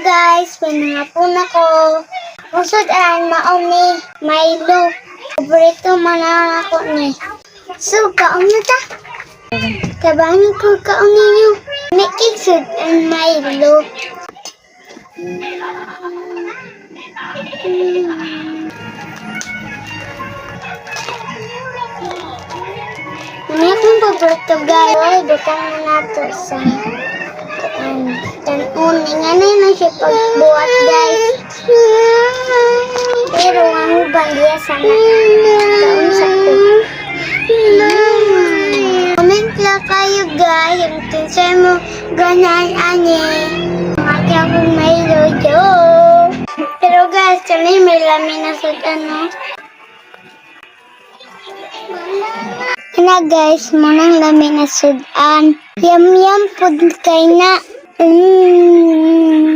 guys, pinangapon ako. Kusod ang maong ni Milo. Paborito man ako ni. So, kaon na ta. Kabahan ko kaon ninyo. May kiksod ang Milo. Ano akong paborito guys? Butang na nato sa tanon. Nga na siya pagbuhat guys. Pero ang ubang diya sana kaon sa ko. Comment lang kayo guys. Yung tinsay mo ganan ani. Mati akong may lojo. Pero guys, kami may lamin na sa ano. Na guys, munang lamin na sudan. Yum yum pud kay na.